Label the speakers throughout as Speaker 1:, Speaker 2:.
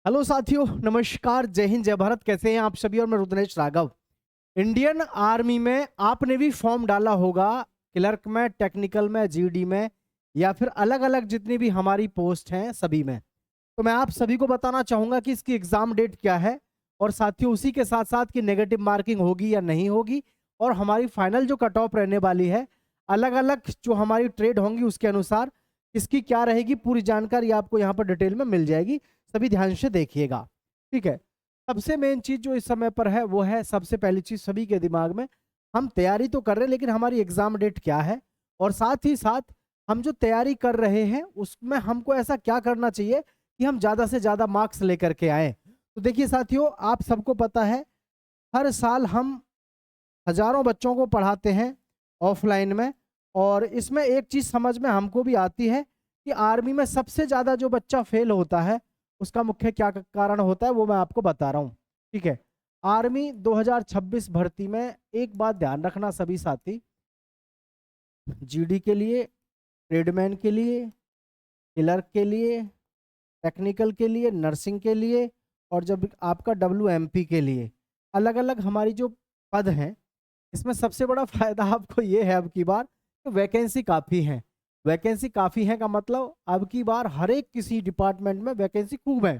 Speaker 1: Hello साथियों, नमस्कार, जय हिंद, जय भारत। कैसे हैं आप सभी? और मैं रुद्रेश राघव। इंडियन आर्मी में आपने भी फॉर्म डाला होगा, क्लर्क में, टेक्निकल में, जीडी में, या फिर अलग अलग जितनी भी हमारी पोस्ट हैं सभी में। तो मैं आप सभी को बताना चाहूंगा कि इसकी एग्जाम डेट क्या है, और साथियों उसी के साथ साथ कि नेगेटिव मार्किंग होगी या नहीं होगी, और हमारी फाइनल जो कट ऑफ रहने वाली है अलग अलग जो हमारी ट्रेड होंगी उसके अनुसार इसकी क्या रहेगी, पूरी जानकारी आपको यहाँ पर डिटेल में मिल जाएगी। सभी ध्यान से देखिएगा, ठीक है। सबसे मेन चीज जो इस समय पर है वो है, सबसे पहली चीज सभी के दिमाग में, हम तैयारी तो कर रहे हैं लेकिन हमारी एग्जाम डेट क्या है, और साथ ही साथ हम जो तैयारी कर रहे हैं उसमें हमको ऐसा क्या करना चाहिए कि हम ज्यादा से ज्यादा मार्क्स लेकर के आए। तो देखिए साथियों, आप सबको पता है हर साल हम हजारों बच्चों को पढ़ाते हैं ऑफलाइन में, और इसमें एक चीज समझ में हमको भी आती है कि आर्मी में सबसे ज्यादा जो बच्चा फेल होता है उसका मुख्य क्या कारण होता है वो मैं आपको बता रहा हूँ, ठीक है। आर्मी 2026 भर्ती में एक बात ध्यान रखना सभी साथी, जीडी के लिए, ट्रेडमैन के लिए, क्लर्क के लिए, टेक्निकल के लिए, नर्सिंग के लिए, और जब आपका डब्ल्यूएमपी के लिए अलग अलग हमारी जो पद हैं, इसमें सबसे बड़ा फायदा आपको ये है अब की बार तो वैकेंसी काफ़ी है। वैकेंसी काफ़ी है का मतलब अब की बार हर एक किसी डिपार्टमेंट में वैकेंसी खूब है,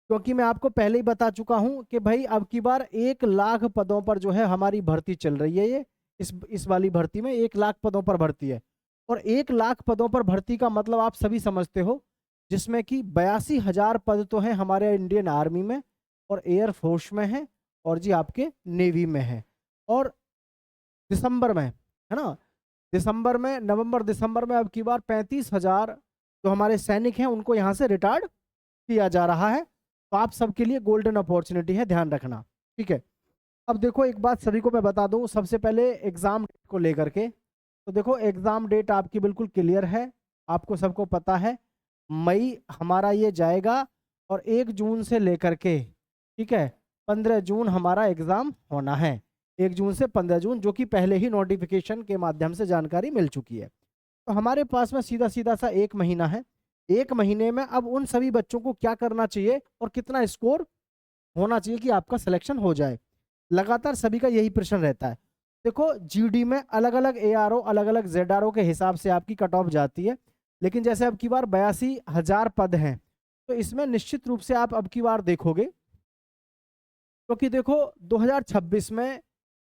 Speaker 1: क्योंकि मैं आपको पहले ही बता चुका हूं कि भाई अब की बार 1 लाख पदों पर जो है हमारी भर्ती चल रही है। ये इस वाली भर्ती में 1 लाख पदों पर भर्ती है, और 1 लाख पदों पर भर्ती का मतलब आप सभी समझते हो, जिसमें कि 82,000 पद तो हैं हमारे इंडियन आर्मी में, और एयर फोर्स में है, और जी आपके नेवी में है। और दिसंबर में, है ना, दिसंबर में, नवंबर दिसंबर में अब की बार 35,000 जो हमारे सैनिक हैं उनको यहाँ से रिटायर्ड किया जा रहा है। तो आप सबके लिए गोल्डन अपॉर्चुनिटी है, ध्यान रखना, ठीक है। अब देखो एक बात सभी को मैं बता दूं, सबसे पहले एग्जाम डेट को लेकर के, तो देखो एग्जाम डेट आपकी बिल्कुल क्लियर है, आपको सबको पता है। मई हमारा ये जाएगा, और 1 जून से लेकर के, ठीक है, 15 जून हमारा एग्जाम होना है। 1 जून से 15 जून, जो कि पहले ही नोटिफिकेशन के माध्यम से जानकारी मिल चुकी है। तो हमारे पास में सीधा सीधा सा 1 महीना है। 1 महीने में अब उन सभी बच्चों को क्या करना चाहिए और कितना स्कोर होना चाहिए कि आपका सिलेक्शन हो जाए, लगातार सभी का यही प्रश्न रहता है। देखो जीडी में अलग अलग एआरओ, अलग अलग जेडआरओ के हिसाब से आपकी कट ऑफ जाती है, लेकिन जैसे अब की बार 82,000 पद हैं, तो इसमें निश्चित रूप से आप अब की बार देखोगे, क्योंकि देखो 2026 में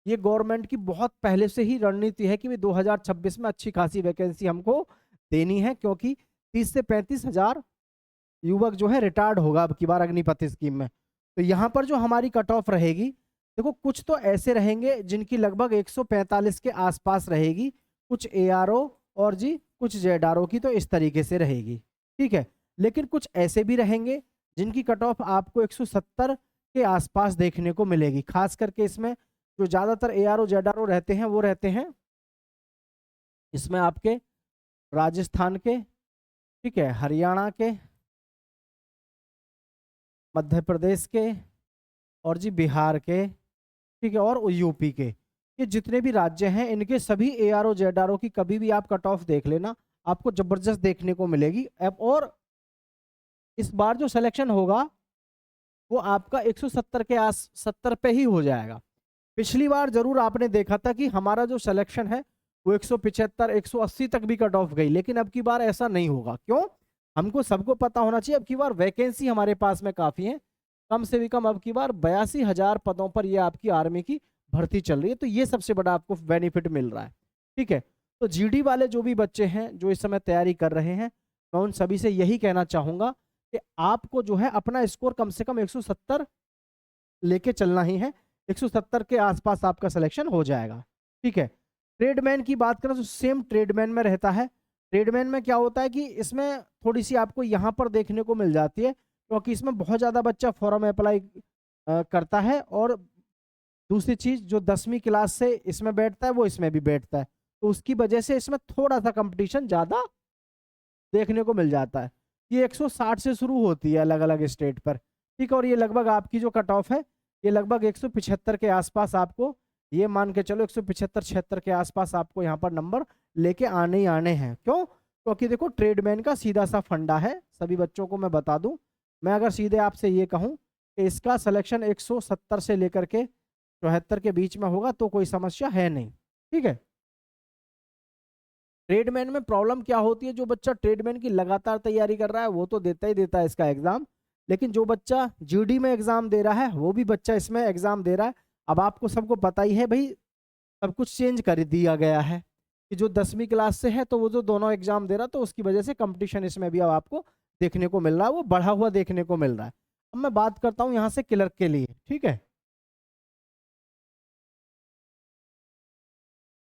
Speaker 1: ये गवर्नमेंट की बहुत पहले से ही रणनीति है कि भाई 2026 में अच्छी खासी वैकेंसी हमको देनी है, क्योंकि 30 से 35 हजार युवक जो है रिटायर्ड होगा अब की बार अग्निपथ स्कीम में। तो यहाँ पर जो हमारी कट ऑफ रहेगी, देखो कुछ तो ऐसे रहेंगे जिनकी लगभग 145 के आसपास रहेगी, कुछ एआरओ और जी कुछ जेडआरओ की तो इस तरीके से रहेगी, ठीक है। लेकिन कुछ ऐसे भी रहेंगे जिनकी कट ऑफ आपको 170 के आसपास देखने को मिलेगी। खास करके इसमें जो ज्यादातर एआरओ जेडआरओ रहते हैं वो रहते हैं इसमें आपके राजस्थान के, ठीक है, हरियाणा के, मध्य प्रदेश के, और जी बिहार के, ठीक है, और यूपी के। ये जितने भी राज्य हैं इनके सभी एआरओ जेडआरओ की कभी भी आप कट ऑफ देख लेना, आपको जबरदस्त देखने को मिलेगी। अब और इस बार जो सिलेक्शन होगा वो आपका 170 के आस 70 पे ही हो जाएगा। पिछली बार जरूर आपने देखा था कि हमारा जो सिलेक्शन है वो 175 180 तक भी कट ऑफ गई, लेकिन अब की बार ऐसा नहीं होगा। क्यों? हमको सबको पता होना चाहिए अब की बार वैकेंसी हमारे पास में काफी है, कम से भी कम अब की बार 82,000 पदों पर ये आपकी आर्मी की भर्ती चल रही है। तो ये सबसे बड़ा आपको बेनिफिट मिल रहा है, ठीक है। तो जीडी वाले जो भी बच्चे हैं जो इस समय तैयारी कर रहे हैं, मैं उन सभी से यही कहना चाहूंगा कि आपको जो है अपना स्कोर कम से कम 170 लेके चलना ही है। 170 के आसपास आपका सिलेक्शन हो जाएगा, ठीक है। ट्रेडमैन की बात करें तो सेम ट्रेडमैन में रहता है। ट्रेडमैन में क्या होता है कि इसमें थोड़ी सी आपको यहाँ पर देखने को मिल जाती है, क्योंकि इसमें बहुत ज़्यादा बच्चा फॉर्म अप्लाई करता है, और दूसरी चीज़ जो 10वीं क्लास से इसमें बैठता है वो इसमें भी बैठता है, तो उसकी वजह से इसमें थोड़ा सा कंपटीशन ज़्यादा देखने को मिल जाता है। ये 160 से शुरू होती है अलग अलग स्टेट पर, ठीक है, और ये लगभग आपकी जो कट ऑफ है ये लगभग 175 के आसपास आपको, ये मान के चलो 175 76 के आसपास आपको यहाँ पर नंबर लेके आने ही आने हैं। क्यों? क्योंकि देखो ट्रेडमैन का सीधा सा फंडा है, सभी बच्चों को मैं बता दूं मैं अगर सीधे आपसे ये कहूँ कि इसका सिलेक्शन 170 से लेकर के 74 के बीच में होगा तो कोई समस्या है नहीं, ठीक है। ट्रेडमैन में प्रॉब्लम क्या होती है, जो बच्चा ट्रेडमैन की लगातार तैयारी कर रहा है वो तो देता ही देता है इसका एग्जाम, लेकिन जो बच्चा जीडी में एग्जाम दे रहा है वो भी बच्चा इसमें एग्जाम दे रहा है। अब आपको सबको पता ही है भाई, सब कुछ चेंज कर दिया गया है कि जो 10वीं क्लास से है तो वो जो दोनों एग्जाम दे रहा, तो उसकी वजह से कंपटीशन इसमें भी अब आपको देखने को मिल रहा है, वो बढ़ा हुआ देखने को मिल रहा है। अब मैं बात करता हूँ यहाँ से क्लर्क के लिए, ठीक है।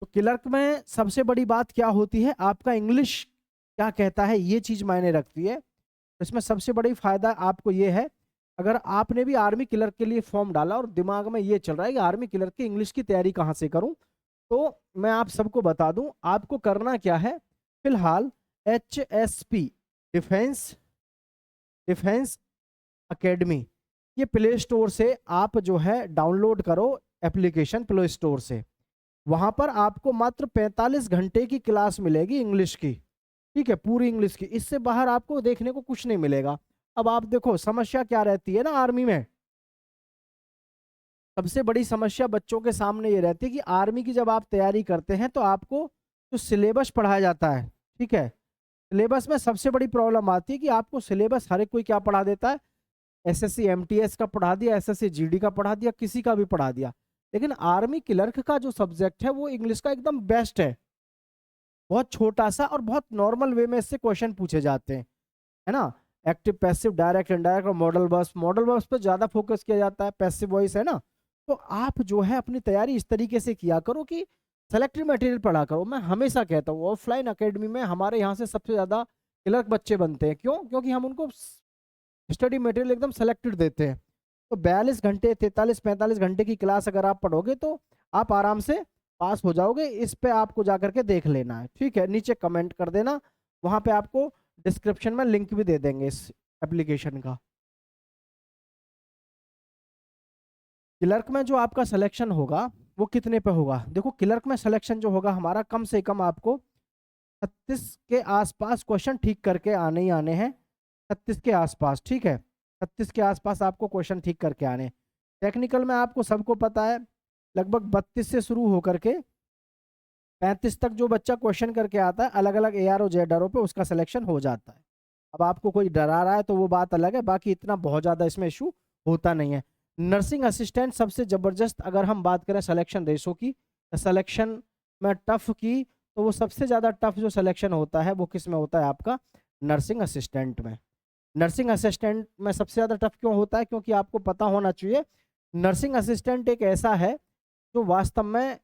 Speaker 1: तो क्लर्क में सबसे बड़ी बात क्या होती है, आपका इंग्लिश क्या कहता है ये चीज मायने रखती है। तो इसमें सबसे बड़ी फायदा आपको ये है, अगर आपने भी आर्मी क्लर्क के लिए फॉर्म डाला और दिमाग में ये चल रहा है कि आर्मी क्लर्क की इंग्लिश की तैयारी कहाँ से करूं, तो मैं आप सबको बता दूं आपको करना क्या है। फिलहाल HSP डिफेंस डिफेंस एकेडमी, ये प्ले स्टोर से आप जो है डाउनलोड करो एप्लीकेशन प्ले स्टोर से। वहां पर आपको मात्र 45 घंटे की क्लास मिलेगी इंग्लिश की, ठीक है, पूरी इंग्लिश की। इससे बाहर आपको देखने को कुछ नहीं मिलेगा। अब आप देखो समस्या क्या रहती है ना आर्मी में, सबसे बड़ी समस्या बच्चों के सामने ये रहती है कि आर्मी की जब आप तैयारी करते हैं तो आपको जो सिलेबस पढ़ाया जाता है, ठीक है, सिलेबस में सबसे बड़ी प्रॉब्लम आती है कि आपको सिलेबस हर एक कोई क्या पढ़ा देता है, SSC MTS का पढ़ा दिया, SSC GD का पढ़ा दिया, किसी का भी पढ़ा दिया। लेकिन आर्मी क्लर्क का जो सब्जेक्ट है वो इंग्लिश का एकदम बेस्ट है, बहुत छोटा सा और बहुत नॉर्मल वे में इससे क्वेश्चन पूछे जाते हैं, है ना। एक्टिव पैसिव डायरेक्ट इनडायरेक्ट और मॉडल वर्ब्स पे ज्यादा फोकस किया जाता है, पैसिव वॉइस है ना। तो आप जो है अपनी तैयारी इस तरीके से किया करो कि सेलेक्टेड मटेरियल पढ़ा करो। मैं हमेशा कहता हूँ ऑफलाइन अकेडमी में हमारे यहाँ से सबसे ज्यादा क्लर्क बच्चे बनते हैं, क्यों, क्योंकि हम उनको स्टडी मटेरियल एकदम सेलेक्टेड देते हैं। तो 42 घंटे 43-45 घंटे की क्लास अगर आप पढ़ोगे तो आप आराम से पास हो जाओगे। इस पे आपको जाकर के देख लेना है, ठीक है, नीचे कमेंट कर देना, वहां पे आपको डिस्क्रिप्शन में लिंक भी दे देंगे इस एप्लीकेशन का। क्लर्क में जो आपका सिलेक्शन होगा वो कितने पे होगा, देखो क्लर्क में सिलेक्शन जो होगा हमारा कम से कम आपको 36 के आसपास क्वेश्चन ठीक करके आने ही आने हैं, 36 के आसपास, ठीक है, 36 के आसपास आपको क्वेश्चन ठीक करके आने। टेक्निकल में आपको सबको पता है लगभग 32 से शुरू होकर के 35 तक जो बच्चा क्वेश्चन करके आता है अलग अलग AR और JR पे उसका सिलेक्शन हो जाता है। अब आपको कोई डरा रहा है तो वो बात अलग है, बाकी इतना बहुत ज़्यादा इसमें इशू होता नहीं है। नर्सिंग असिस्टेंट सबसे ज़बरदस्त, अगर हम बात करें सिलेक्शन रेशो की, सिलेक्शन में टफ की, तो वो सबसे ज़्यादा टफ जो सिलेक्शन होता है वो किस में होता है, आपका नर्सिंग असिस्टेंट में। नर्सिंग असिस्टेंट में सबसे ज़्यादा टफ क्यों होता है, क्योंकि आपको पता होना चाहिए नर्सिंग असिस्टेंट एक ऐसा है जो वास्तव में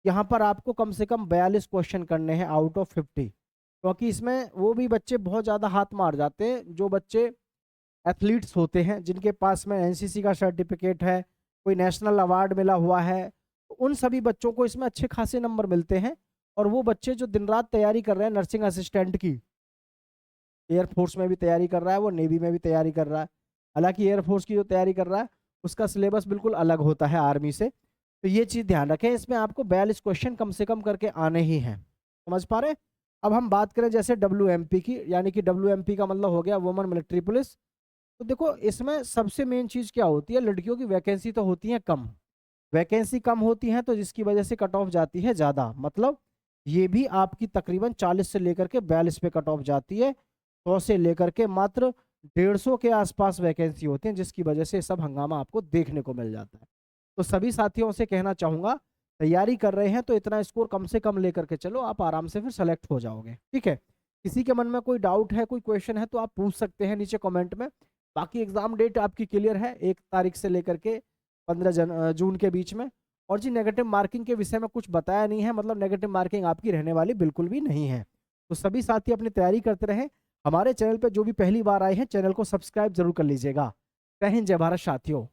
Speaker 1: यहाँ पर आपको कम से कम 42 क्वेश्चन करने हैं आउट ऑफ 50, क्योंकि इसमें वो भी बच्चे बहुत ज़्यादा हाथ मार जाते हैं जो बच्चे एथलीट्स होते हैं, जिनके पास में NCC का सर्टिफिकेट है, कोई नेशनल अवार्ड मिला हुआ है, तो उन सभी बच्चों को इसमें अच्छे खासे नंबर मिलते हैं। और वो बच्चे जो दिन रात तैयारी कर रहे हैं नर्सिंग असिस्टेंट की, एयरफोर्स में भी तैयारी कर रहा है, वो नेवी में भी तैयारी कर रहा है, हालांकि एयरफोर्स की जो तैयारी कर रहा है उसका सिलेबस बिल्कुल अलग होता है आर्मी से, तो ये चीज़ ध्यान रखें, इसमें आपको 42 क्वेश्चन कम से कम करके आने ही हैं, समझ पा रहे हैं। अब हम बात करें जैसे WMP की, यानी कि WMP का मतलब हो गया वुमेन मिलिट्री पुलिस। तो देखो इसमें सबसे मेन चीज़ क्या होती है, लड़कियों की वैकेंसी तो होती है कम, वैकेंसी कम होती है तो जिसकी वजह से कट ऑफ जाती है ज़्यादा, मतलब ये भी आपकी तकरीबन 40 से लेकर के 42 पे कट ऑफ जाती है, 100 से लेकर के मात्र 150 के आसपास वैकेंसी होती है, जिसकी वजह से सब हंगामा आपको देखने को मिल जाता है। तो सभी साथियों से कहना चाहूँगा तैयारी कर रहे हैं तो इतना स्कोर कम से कम लेकर के चलो, आप आराम से फिर सेलेक्ट हो जाओगे, ठीक है। किसी के मन में कोई डाउट है, कोई क्वेश्चन है तो आप पूछ सकते हैं नीचे कमेंट में। बाकी एग्जाम डेट आपकी क्लियर है 1 तारीख से लेकर के 15 जून के बीच में। और जी नेगेटिव मार्किंग के विषय में कुछ बताया नहीं है, मतलब नेगेटिव मार्किंग आपकी रहने वाली बिल्कुल भी नहीं है। तो सभी साथी अपनी तैयारी करते रहें। हमारे चैनल पर जो भी पहली बार आए हैं चैनल को सब्सक्राइब जरूर कर लीजिएगा। जय हिंद जय भारत साथियों।